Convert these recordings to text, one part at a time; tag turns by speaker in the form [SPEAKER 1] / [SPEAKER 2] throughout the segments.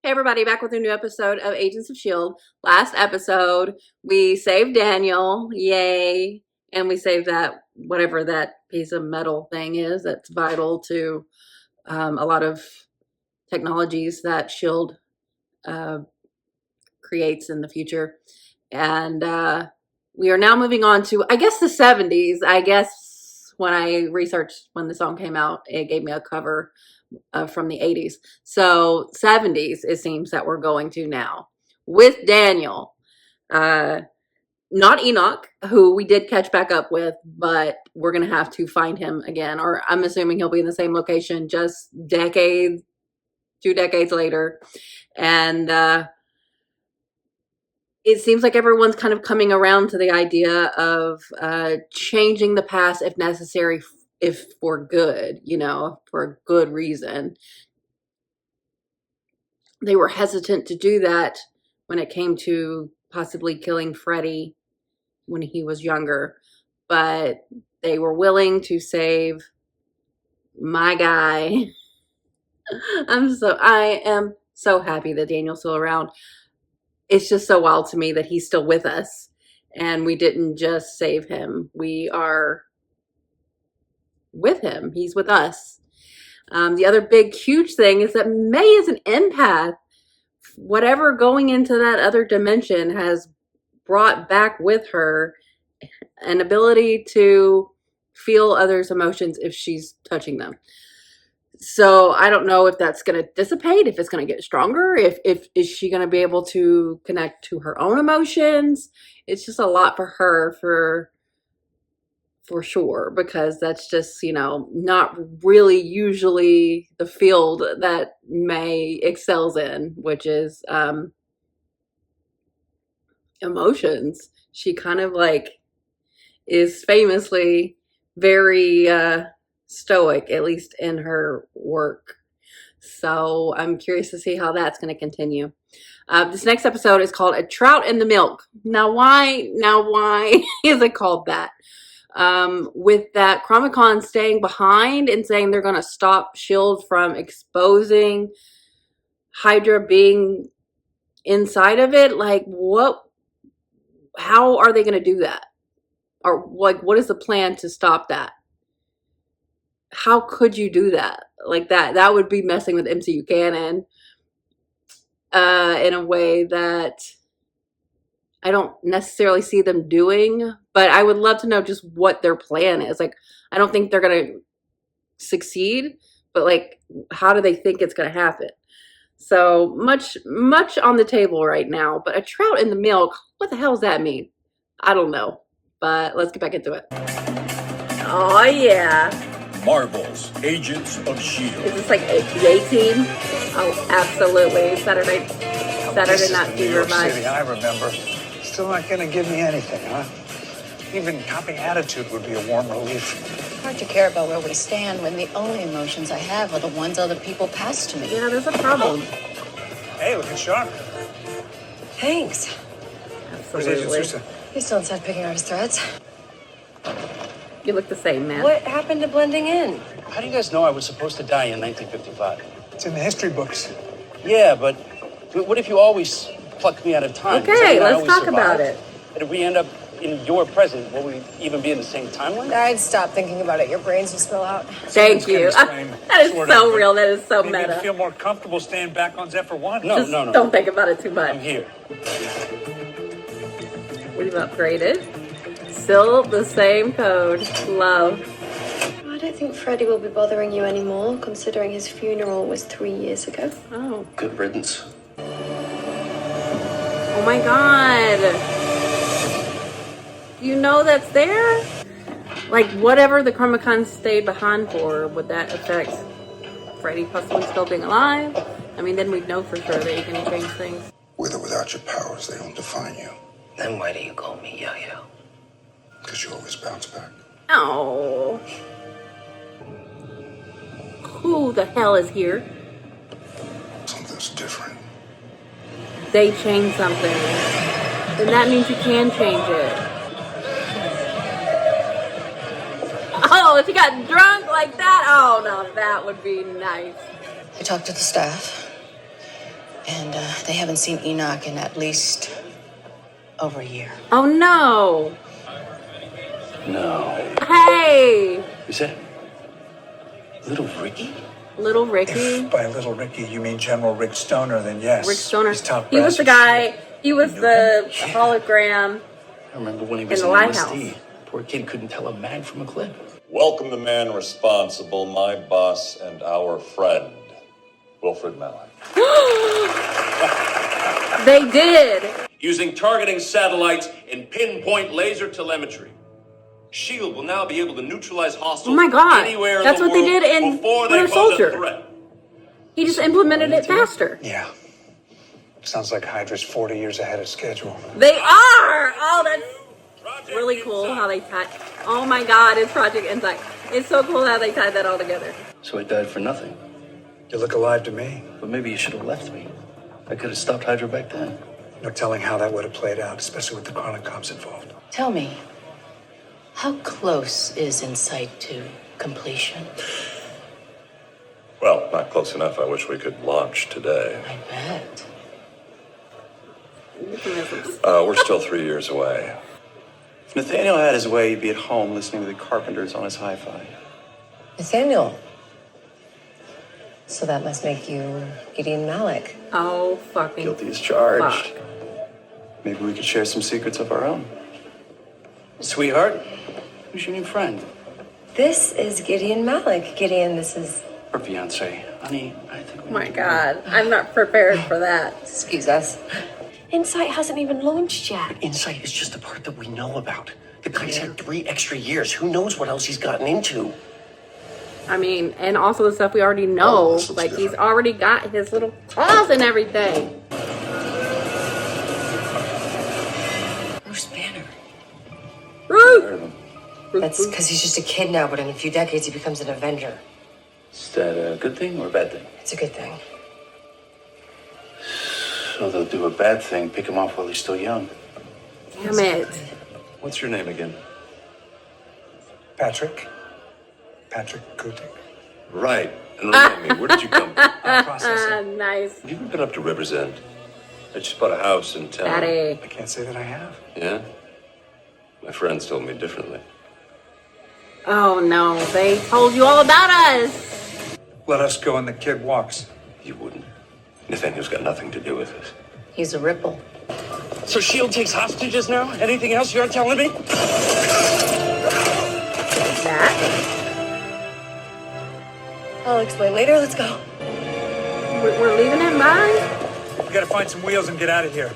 [SPEAKER 1] Hey everybody, back with a new episode of Agents of S.H.I.E.L.D. Last episode, we saved Daniel, yay, and we saved that, whatever that piece of metal thing is that's vital to a lot of technologies that S.H.I.E.L.D. Creates in the future. And we are now moving on to, I guess, the 70s. I guess when I researched when the song came out, it gave me a cover from the 80s. So 70s, it seems that we're going to now with Daniel. Not Enoch, who we did catch back up with, but we're going to have to find him again. Or I'm assuming he'll be in the same location just decades, 2 decades later. And it seems like everyone's kind of coming around to the idea of changing the past if necessary, if for good, for a good reason. They were hesitant to do that when it came to possibly killing Freddie when he was younger, but they were willing to save my guy. I am so happy that Daniel's still around. It's just so wild to me that he's still with us and we didn't just save him. We are with him. He's with us. The other big, huge thing is that May is an empath. Whatever going into that other dimension has brought back with her an ability to feel others' emotions if she's touching them. So I don't know if that's going to dissipate, if it's going to get stronger, if is she going to be able to connect to her own emotions. It's just a lot for her for sure, because that's just, not really usually the field that May excels in, which is emotions. She kind of is famously very stoic, at least in her work. So I'm curious to see how that's going to continue. This next episode is called A Trout in the Milk. Now why is it called that? With that Chromicon staying behind and saying they're going to stop S.H.I.E.L.D. from exposing Hydra being inside of it, how are they going to do that? Or what is the plan to stop that? How could you do that? That would be messing with MCU canon in a way that I don't necessarily see them doing, but I would love to know just what their plan is. I don't think they're going to succeed, but how do they think it's going to happen? So much on the table right now, but a trout in the milk, what the hell does that mean? I don't know, but let's get back into it. Oh yeah.
[SPEAKER 2] Marvel's Agents of S.H.I.E.L.D.
[SPEAKER 1] Is this the A-Team? Oh, absolutely. Saturday Night Fever vibes.
[SPEAKER 3] I remember. Still not gonna give me anything, huh? Even copying attitude would be a warm relief.
[SPEAKER 4] Hard to care about where we stand when the only emotions I have are the ones other people pass to me.
[SPEAKER 1] Yeah, there's a problem.
[SPEAKER 3] Hey, looking sharp.
[SPEAKER 4] Thanks.
[SPEAKER 3] Where's Agent
[SPEAKER 1] Absolutely.
[SPEAKER 3] Sousa?
[SPEAKER 4] He's still inside picking out his threads.
[SPEAKER 1] You look the same, man.
[SPEAKER 4] What happened to blending in?
[SPEAKER 5] How do you guys know I was supposed to die in 1955?
[SPEAKER 3] It's in the history books.
[SPEAKER 5] Yeah, but what if you always pluck me out of time? Does that
[SPEAKER 1] Okay,
[SPEAKER 5] mean I
[SPEAKER 1] let's
[SPEAKER 5] always
[SPEAKER 1] talk
[SPEAKER 5] survive?
[SPEAKER 1] about it.
[SPEAKER 5] And if we end up in your present, will we even be in the same timeline?
[SPEAKER 4] I'd stop thinking about it. Your brains will spill out.
[SPEAKER 1] Thank you. That is so real. That is so
[SPEAKER 3] Maybe you'd
[SPEAKER 1] meta.
[SPEAKER 3] feel more comfortable staying back on Zephyr 1.
[SPEAKER 5] No.
[SPEAKER 1] Don't think about it too much.
[SPEAKER 5] I'm here.
[SPEAKER 1] We've upgraded. Still the same code. Love.
[SPEAKER 6] I don't think Freddie will be bothering you anymore, considering his funeral was 3 years ago.
[SPEAKER 1] Oh.
[SPEAKER 5] Good riddance.
[SPEAKER 1] Oh my god. You know that's there? Whatever the Chromicon stayed behind for, would that affect Freddie possibly still being alive? I mean, then we'd know for sure that you can change things.
[SPEAKER 7] With or without your powers, they don't define you.
[SPEAKER 5] Then why do you call me Yo-Yo?
[SPEAKER 7] Because you always bounce back.
[SPEAKER 1] Oh. Who the hell is here?
[SPEAKER 7] Something's different.
[SPEAKER 1] They changed something. Then that means you can change it. Oh, she got drunk like that? Oh, no, that would be nice.
[SPEAKER 4] I talked to the staff. And they haven't seen Enoch in at least over a year.
[SPEAKER 1] Oh no.
[SPEAKER 8] No.
[SPEAKER 1] Hey,
[SPEAKER 8] Is that little Ricky?
[SPEAKER 1] little Ricky.
[SPEAKER 3] If by little Ricky you mean General Rick Stoner, then yes.
[SPEAKER 1] Rick Stoner.
[SPEAKER 3] He's top
[SPEAKER 1] He was
[SPEAKER 3] brass
[SPEAKER 1] the
[SPEAKER 3] at
[SPEAKER 1] guy.
[SPEAKER 3] S.H.I.E.L.D.
[SPEAKER 1] He was
[SPEAKER 3] You knew
[SPEAKER 1] the
[SPEAKER 3] him?
[SPEAKER 1] hologram.
[SPEAKER 8] I remember when he was
[SPEAKER 1] In
[SPEAKER 8] in
[SPEAKER 1] the
[SPEAKER 8] the
[SPEAKER 1] lighthouse.
[SPEAKER 8] enlistee. Poor kid couldn't tell a mag from a clip.
[SPEAKER 2] Welcome the man responsible, my boss and our friend, Wilfred Mallon.
[SPEAKER 1] They did.
[SPEAKER 9] Using targeting satellites and pinpoint laser telemetry, S.H.I.E.L.D. will now be able to neutralize hostiles
[SPEAKER 1] Oh my God.
[SPEAKER 9] anywhere
[SPEAKER 1] That's
[SPEAKER 9] in the
[SPEAKER 1] what they
[SPEAKER 9] world
[SPEAKER 1] did in
[SPEAKER 9] before they
[SPEAKER 1] Winter
[SPEAKER 9] pose
[SPEAKER 1] Soldier.
[SPEAKER 9] a threat.
[SPEAKER 1] He just implemented it faster.
[SPEAKER 3] Yeah. Sounds like Hydra's 40 years ahead of schedule.
[SPEAKER 1] They are. Oh, that's really cool how they tied. Oh my God, it's Project Insight. It's so cool how they tied that all together.
[SPEAKER 8] So I died for nothing.
[SPEAKER 3] You look alive to me.
[SPEAKER 8] But maybe you should have left me. I could have stopped Hydra back then.
[SPEAKER 3] No telling how that would have played out, especially with the chronic cops involved.
[SPEAKER 4] Tell me, how close is Insight to completion?
[SPEAKER 2] Well, not close enough. I wish we could launch today.
[SPEAKER 4] I bet.
[SPEAKER 2] We're still 3 years away.
[SPEAKER 10] If Nathaniel had his way, he'd be at home listening to the Carpenters on his hi-fi.
[SPEAKER 11] Nathaniel. So that must make you Gideon Malik.
[SPEAKER 1] Oh, fucking.
[SPEAKER 10] Guilty as charged.
[SPEAKER 1] Fuck.
[SPEAKER 10] Maybe we could share some secrets of our own.
[SPEAKER 8] Sweetheart, who's your new friend?
[SPEAKER 11] This is Gideon Malik. Gideon, this is...
[SPEAKER 8] Our fiance. Honey, I think we
[SPEAKER 1] Oh my
[SPEAKER 8] need to-
[SPEAKER 1] God. I'm not prepared for that.
[SPEAKER 11] Excuse us.
[SPEAKER 6] Insight hasn't even launched yet.
[SPEAKER 5] Insight is just the part that we know about. The guy's had 3 extra years. Who knows what else he's gotten into?
[SPEAKER 1] I mean, and also the stuff we already know.
[SPEAKER 7] this looks
[SPEAKER 1] Like, he's
[SPEAKER 7] different.
[SPEAKER 1] already got his little claws and everything.
[SPEAKER 4] Bruce Banner.
[SPEAKER 1] Ruth!
[SPEAKER 11] That's because he's just a kid now, but in a few decades he becomes an Avenger.
[SPEAKER 8] Is that a good thing or a bad thing?
[SPEAKER 11] It's a good thing.
[SPEAKER 8] So they'll do a bad thing, pick him off while he's still young.
[SPEAKER 1] Damn it.
[SPEAKER 2] What's your name again?
[SPEAKER 3] Patrick Kutik.
[SPEAKER 2] Right. And remind me, where did you come from?
[SPEAKER 3] Processing.
[SPEAKER 1] Nice.
[SPEAKER 2] Have you ever been up to River's End? I just bought a house in town.
[SPEAKER 1] Daddy.
[SPEAKER 3] I can't say that I have.
[SPEAKER 2] Yeah? My friends told me differently.
[SPEAKER 1] Oh no, they told you all about us.
[SPEAKER 3] Let us go and the kid walks.
[SPEAKER 2] You wouldn't. Nathaniel's got nothing to do with this.
[SPEAKER 4] He's a ripple.
[SPEAKER 5] So S.H.I.E.L.D. takes hostages now? Anything else you aren't telling me?
[SPEAKER 1] That?
[SPEAKER 11] I'll explain later. Let's go.
[SPEAKER 1] We're leaving him behind?
[SPEAKER 3] We gotta find some wheels and get out of here.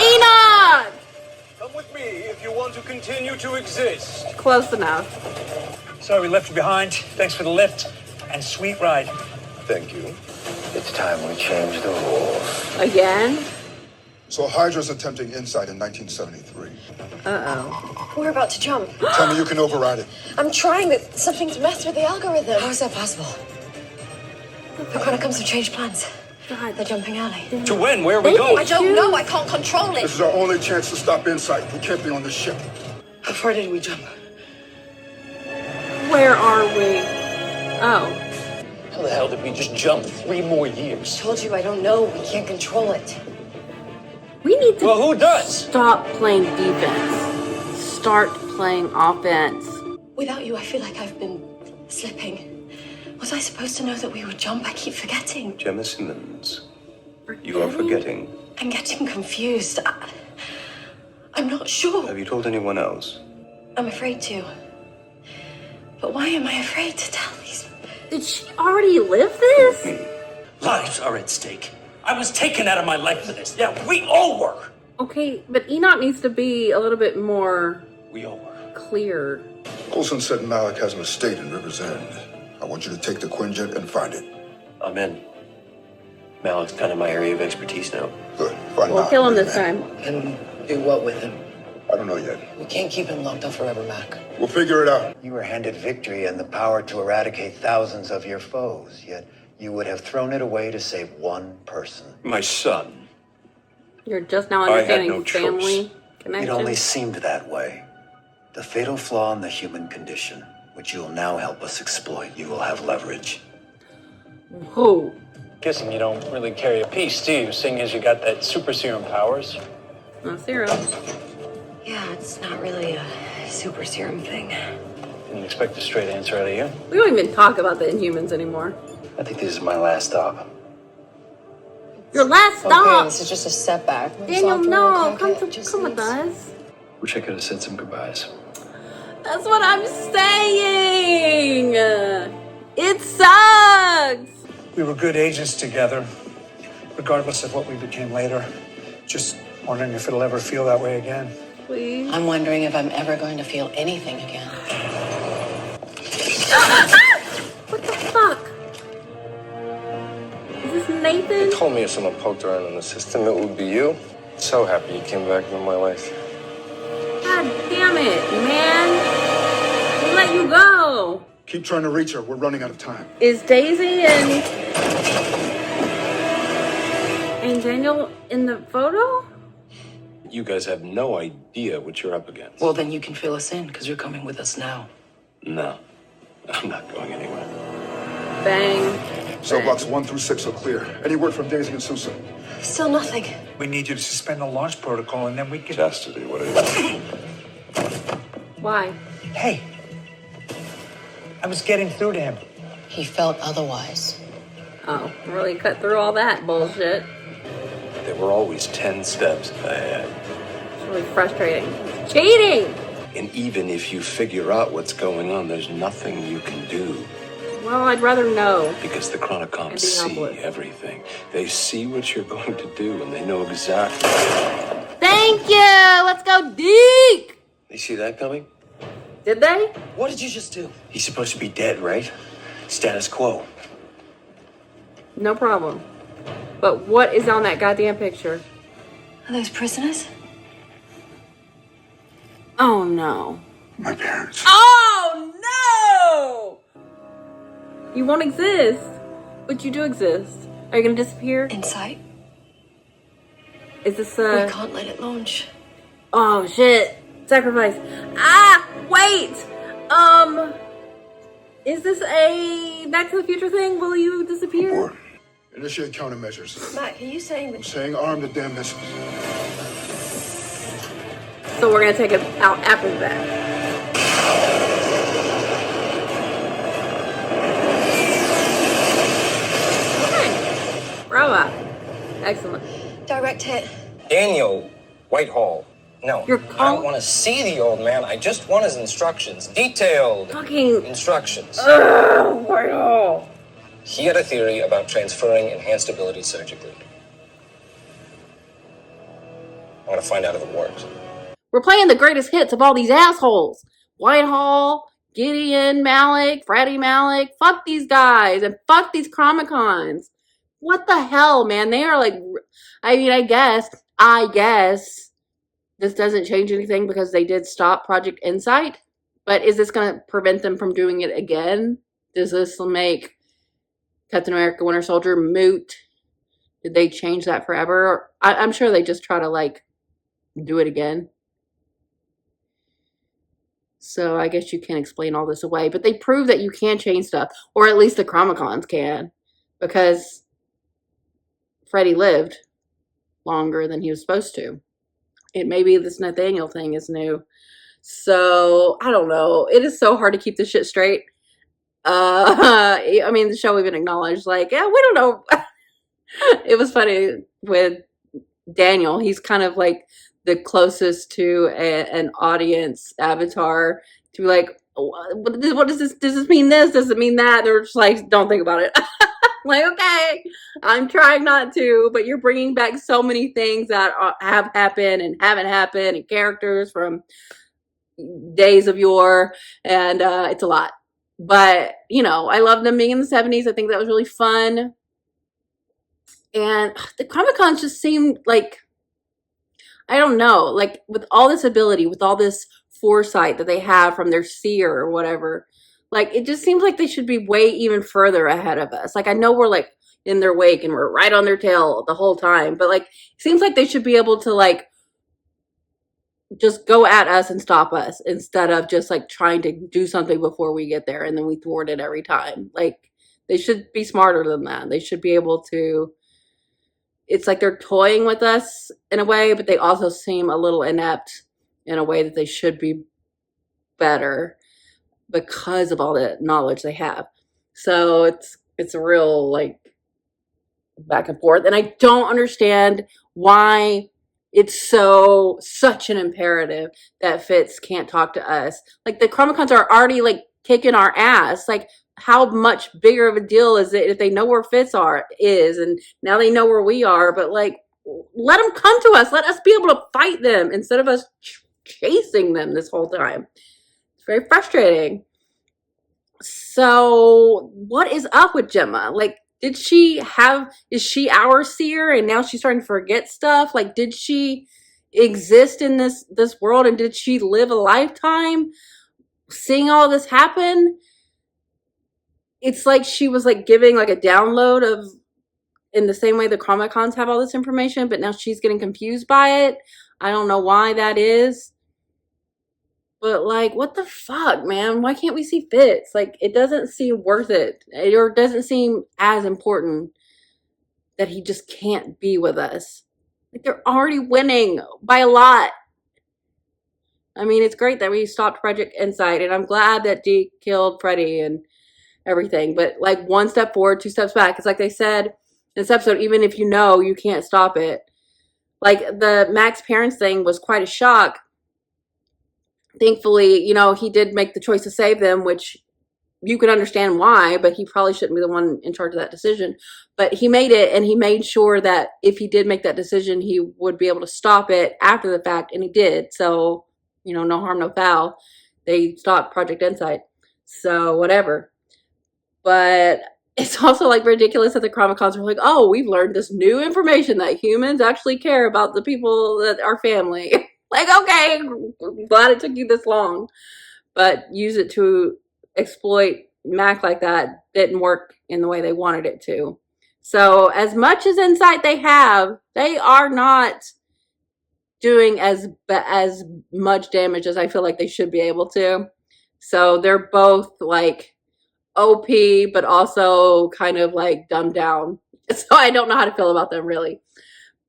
[SPEAKER 1] Enoch!
[SPEAKER 9] Come with me if you want to continue to exist.
[SPEAKER 1] Close enough.
[SPEAKER 3] Sorry we left you behind. Thanks for the lift and sweet ride.
[SPEAKER 2] Thank you.
[SPEAKER 7] It's time we change the rules.
[SPEAKER 1] Again?
[SPEAKER 7] So Hydra's attempting Insight in 1973.
[SPEAKER 1] Uh-oh.
[SPEAKER 6] We're about to jump.
[SPEAKER 7] Tell me you can override it.
[SPEAKER 6] I'm trying, but something's messed with the algorithm.
[SPEAKER 11] How is that possible? The Chronicles have changed plans.
[SPEAKER 1] God.
[SPEAKER 11] They're jumping alley.
[SPEAKER 9] To when? Where are we
[SPEAKER 1] They
[SPEAKER 9] going?
[SPEAKER 6] I don't know. I can't control
[SPEAKER 7] This
[SPEAKER 6] it.
[SPEAKER 7] is our only chance to stop Insight. We can't be on this ship.
[SPEAKER 5] How far did we jump?
[SPEAKER 1] Where are we? Oh.
[SPEAKER 5] How the hell did we just jump 3 more years?
[SPEAKER 11] Told you I don't know. We can't control it.
[SPEAKER 1] We need to
[SPEAKER 5] Well, who does?
[SPEAKER 1] stop playing defense. Start playing offense.
[SPEAKER 11] Without you, I feel like I've been slipping. Was I supposed to know that we would jump? I keep forgetting.
[SPEAKER 2] Gemma Simmons, you are forgetting.
[SPEAKER 11] I'm getting confused. I'm not sure.
[SPEAKER 2] Have you told anyone else?
[SPEAKER 11] I'm afraid to. But why am I afraid to tell these?
[SPEAKER 1] Did she already live this?
[SPEAKER 2] Me.
[SPEAKER 5] Lives are at stake. I was taken out of my life for this. Yeah, we all were.
[SPEAKER 1] Okay, but Enoch needs to be a little bit more
[SPEAKER 5] We all were.
[SPEAKER 1] clear.
[SPEAKER 7] Coulson said Malik has an estate in River's End. I want you to take the Quinjet and find it.
[SPEAKER 8] I'm in. Malik's kind of my area of expertise now.
[SPEAKER 7] Good. Find
[SPEAKER 1] We'll
[SPEAKER 7] Malik,
[SPEAKER 1] kill him
[SPEAKER 7] bring
[SPEAKER 1] this
[SPEAKER 7] him
[SPEAKER 1] time.
[SPEAKER 5] And do what with him?
[SPEAKER 7] in. I don't know yet.
[SPEAKER 5] We can't keep him locked up forever, Mac.
[SPEAKER 7] We'll figure it out.
[SPEAKER 12] You were handed victory and the power to eradicate thousands of your foes, yet you would have thrown it away to save one person.
[SPEAKER 2] My son.
[SPEAKER 1] You're just now
[SPEAKER 2] I had
[SPEAKER 1] understanding
[SPEAKER 2] no
[SPEAKER 1] family
[SPEAKER 2] choice.
[SPEAKER 1] connection.
[SPEAKER 12] It only seemed that way. The fatal flaw in the human condition, which you will now help us exploit. You will have leverage.
[SPEAKER 1] Whoa.
[SPEAKER 3] Guessing you don't really carry a piece, do you? Seeing as you got that super serum powers.
[SPEAKER 1] No serum.
[SPEAKER 11] Yeah, it's not really a super serum thing.
[SPEAKER 3] Didn't expect a straight answer out of you.
[SPEAKER 1] We don't even talk about the Inhumans anymore.
[SPEAKER 10] I think this is my last stop.
[SPEAKER 1] Your last
[SPEAKER 4] Okay,
[SPEAKER 1] stop.
[SPEAKER 4] this is just a setback.
[SPEAKER 1] Daniel, no, come
[SPEAKER 4] Just
[SPEAKER 1] with
[SPEAKER 4] needs-
[SPEAKER 1] us.
[SPEAKER 10] Wish I could have said some goodbyes.
[SPEAKER 1] That's what I'm saying. It sucks.
[SPEAKER 3] We were good agents together, regardless of what we became later. Just wondering if it'll ever feel that way again.
[SPEAKER 1] Please.
[SPEAKER 4] I'm wondering if I'm ever going to feel anything again.
[SPEAKER 1] What the fuck? Is this Nathan?
[SPEAKER 8] They told me if someone poked around in the system, it would be you. So happy you came back into my life.
[SPEAKER 1] God damn it, man. We let you go.
[SPEAKER 7] Keep trying to reach her. We're running out of time.
[SPEAKER 1] Is Daisy and Daniel in the photo?
[SPEAKER 8] You guys have no idea what you're up against.
[SPEAKER 4] Well, then you can fill us in, because you're coming with us now.
[SPEAKER 8] No, I'm not going anywhere.
[SPEAKER 1] Bang.
[SPEAKER 7] Cell blocks 1 through 6 are clear. Any word from Daisy and Susan?
[SPEAKER 11] Still nothing.
[SPEAKER 3] We need you to suspend the launch protocol, and then we can...
[SPEAKER 8] Chastity, what are you?
[SPEAKER 1] Why?
[SPEAKER 3] Hey! I was getting through to him.
[SPEAKER 4] He felt otherwise.
[SPEAKER 1] Oh, really cut through all that bullshit.
[SPEAKER 8] There were always 10 steps ahead.
[SPEAKER 1] It's really frustrating. Cheating!
[SPEAKER 8] And even if you figure out what's going on, there's nothing you can do.
[SPEAKER 1] Well, I'd rather know.
[SPEAKER 8] Because the Chronicons
[SPEAKER 1] I'd be
[SPEAKER 8] see
[SPEAKER 1] helpless.
[SPEAKER 8] everything. They see what you're going to do, and they know exactly.
[SPEAKER 1] Thank you! Let's go deep!
[SPEAKER 5] You see that coming?
[SPEAKER 1] Did they?
[SPEAKER 5] What did you just do? He's supposed to be dead, right? Status quo.
[SPEAKER 1] No problem. But what is on that goddamn picture?
[SPEAKER 11] Are those prisoners?
[SPEAKER 1] Oh no.
[SPEAKER 7] My parents.
[SPEAKER 1] Oh no! You won't exist. But you do exist. Are you gonna disappear?
[SPEAKER 11] Insight.
[SPEAKER 1] Is this
[SPEAKER 11] We can't let it launch.
[SPEAKER 1] Oh shit. Sacrifice. Wait! Is this a Back to the Future thing? Will you disappear?
[SPEAKER 7] Abort. Initiate countermeasures.
[SPEAKER 11] Mac, are you saying
[SPEAKER 7] I'm
[SPEAKER 11] that...
[SPEAKER 7] saying arm the damn missiles.
[SPEAKER 1] So we're gonna take it out after that. Okay. Bravo. Excellent.
[SPEAKER 11] Direct hit.
[SPEAKER 13] Daniel Whitehall. No,
[SPEAKER 1] You're
[SPEAKER 13] I don't want to see the old man. I just want his instructions. Detailed
[SPEAKER 1] fucking
[SPEAKER 13] instructions.
[SPEAKER 1] Whitehall.
[SPEAKER 13] He had a theory about transferring enhanced abilities surgically. I want to find out if it works.
[SPEAKER 1] We're playing the greatest hits of all these assholes. Whitehall, Gideon, Malik, Freddie Malik. Fuck these guys and fuck these Comic-Cons. What the hell, man? They are like, I mean, I guess this doesn't change anything because they did stop Project Insight. But is this going to prevent them from doing it again? Does this make Captain America Winter Soldier moot? Did they change that forever? I'm sure they just try to like do it again. So I guess you can't explain all this away. But they prove that you can change stuff. Or at least the Comic-Cons can. Because Freddy lived longer than he was supposed to. It maybe this Nathaniel thing is new. So I don't know. It is so hard to keep this shit straight. I mean, the show even acknowledged, like, yeah, we don't know. It was funny with Daniel. He's kind of like the closest to an audience avatar to be like, what does this? Does this mean this? Does it mean that? They're just like, don't think about it. Like, okay, I'm trying not to, but you're bringing back so many things that have happened and haven't happened, and characters from days of yore, and it's a lot. But, you know, I love them being in the 70s. I think that was really fun. And the Comic-Cons just seemed like, I don't know, like with all this ability, with all this foresight that they have from their seer or whatever, like it just seems like they should be way even further ahead of us. Like I know we're like in their wake and we're right on their tail the whole time, but like it seems like they should be able to like just go at us and stop us instead of just like trying to do something before we get there and then we thwart it every time. Like They should be smarter than that. They should be able to. It's like they're toying with us in a way, but they also seem a little inept in a way that they should be better because of all the knowledge they have. So it's a real like back and forth, and I don't understand why it's such an imperative that Fitz can't talk to us. Like the Chromicons are already like kicking our ass. Like how much bigger of a deal is it if they know where Fitz is, and now they know where we are? But like, let them come to us. Let us be able to fight them instead of us chasing them this whole time. It's very frustrating. So what is up with Gemma? Like, is she our seer and now she's starting to forget stuff? Like, did she exist in this world, and did she live a lifetime seeing all this happen? It's like she was like giving like a download of, in the same way the Chromicons have all this information, but now she's getting confused by it. I don't know why that is. But like, what the fuck, man? Why can't we see Fitz? Like, it doesn't seem worth it. Or doesn't seem as important that he just can't be with us. Like, they're already winning by a lot. I mean, it's great that we stopped Project Insight, and I'm glad that Deke killed Freddy and everything. But like, one step forward, two steps back. It's like they said in this episode, even if you know, you can't stop it. Like, the Max parents thing was quite a shock. Thankfully, you know, he did make the choice to save them, which you can understand why, but he probably shouldn't be the one in charge of that decision. But he made it, and he made sure that if he did make that decision, he would be able to stop it after the fact, and he did. So, you know, no harm, no foul. They stopped Project Insight. So, whatever. But it's also like ridiculous that the Chromicons are like, oh, we've learned this new information that humans actually care about the people that are family. Like, okay, glad it took you this long, but use it to exploit Mac like that didn't work in the way they wanted it to. So as much as insight they have, they are not doing as much damage as I feel like they should be able to. So they're both like OP, but also kind of like dumbed down. So I don't know how to feel about them really.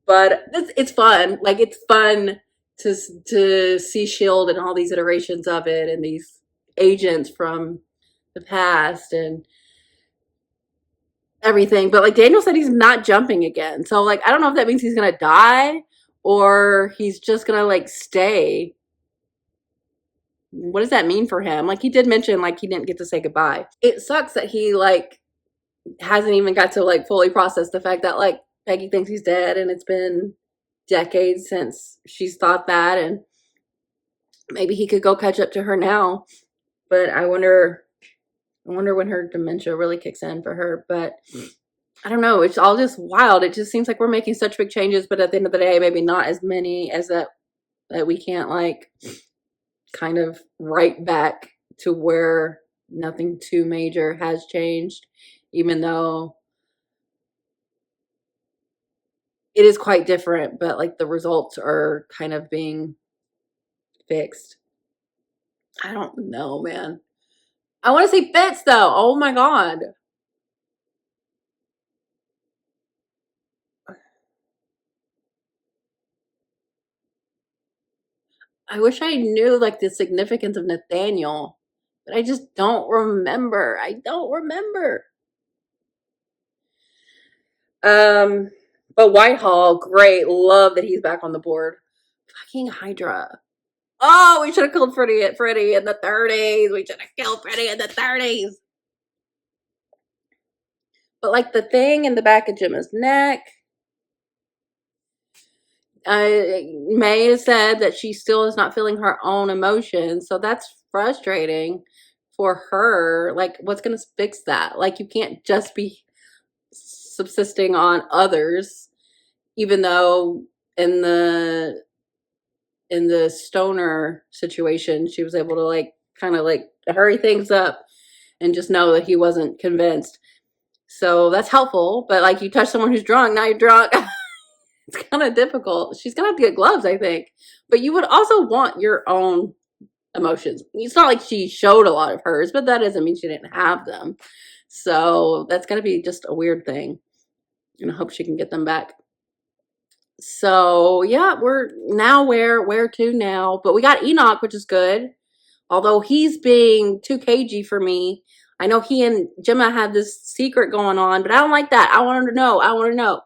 [SPEAKER 1] But it's fun. Like, it's fun to see S.H.I.E.L.D. and all these iterations of it, and these agents from the past and everything. But like Daniel said, he's not jumping again. So like, I don't know if that means he's gonna die or he's just gonna like stay. What does that mean for him? Like, he did mention like he didn't get to say goodbye. It sucks that he like hasn't even got to like fully process the fact that like Peggy thinks he's dead, and it's been decades since she's thought that, and maybe he could go catch up to her now. But I wonder when her dementia really kicks in for her. But I don't know, it's all just wild. It just seems like we're making such big changes, but at the end of the day, maybe not as many as that we can't like kind of right back to where nothing too major has changed, even though it is quite different, but like the results are kind of being fixed. I don't know, man. I want to see Fitz though. Oh my god. I wish I knew like the significance of Nathaniel, but I just don't remember. I don't remember. But Whitehall, great. Love that he's back on the board. Fucking Hydra. Oh, we should have killed Freddy in the 30s. We should have killed Freddy in the 30s. But like the thing in the back of Gemma's neck. May has said that she still is not feeling her own emotions. So that's frustrating for her. Like, what's going to fix that? Like, you can't just be subsisting on others, even though in the stoner situation, she was able to like kind of like hurry things up and just know that he wasn't convinced. So that's helpful. But like, you touch someone who's drunk, now you're drunk. It's kind of difficult. She's gonna have to get gloves, I think. But you would also want your own emotions. It's not like she showed a lot of hers, but that doesn't mean she didn't have them. So that's got to be just a weird thing. And I hope she can get them back. So yeah, we're now where to now? But we got Enoch, which is good. Although he's being too cagey for me. I know he and Gemma have this secret going on, but I don't like that. I want her to know. I want to know.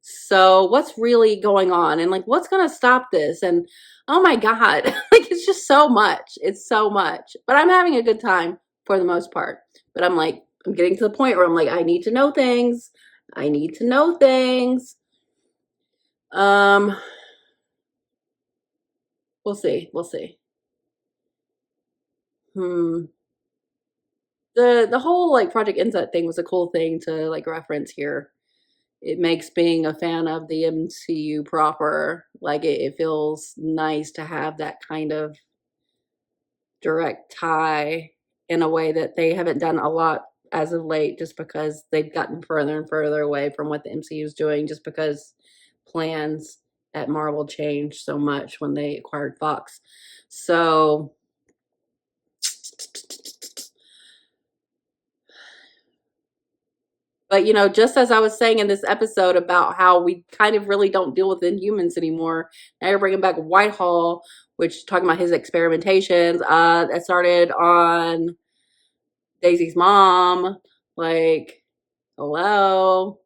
[SPEAKER 1] So what's really going on? And like, what's going to stop this? And oh my God, like it's just so much. It's so much. But I'm having a good time for the most part. But I'm like, I'm getting to the point where I'm like, I need to know things. I need to know things. We'll see. We'll see. The whole like Project Inset thing was a cool thing to like reference here. It makes being a fan of the MCU proper, like it feels nice to have that kind of direct tie in a way that they haven't done a lot as of late, just because they've gotten further and further away from what the MCU is doing, just because plans at Marvel changed so much when they acquired Fox. So but, you know, just as I was saying in this episode about how we kind of really don't deal with Inhumans anymore, now you're bringing back Whitehall, which talking about his experimentations. That started on Daisy's mom. Like, hello,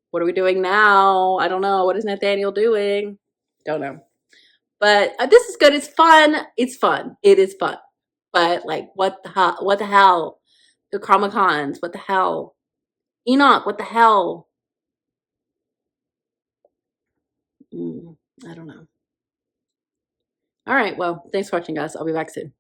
[SPEAKER 1] what are we doing now? I don't know. What is Nathaniel doing? Don't know. But this is good. It's fun. It's fun. It is fun. But like, what the hell? What the hell? The Chromicons. What the hell? Enoch. What the hell? I don't know. All right. Well, thanks for watching, guys. I'll be back soon.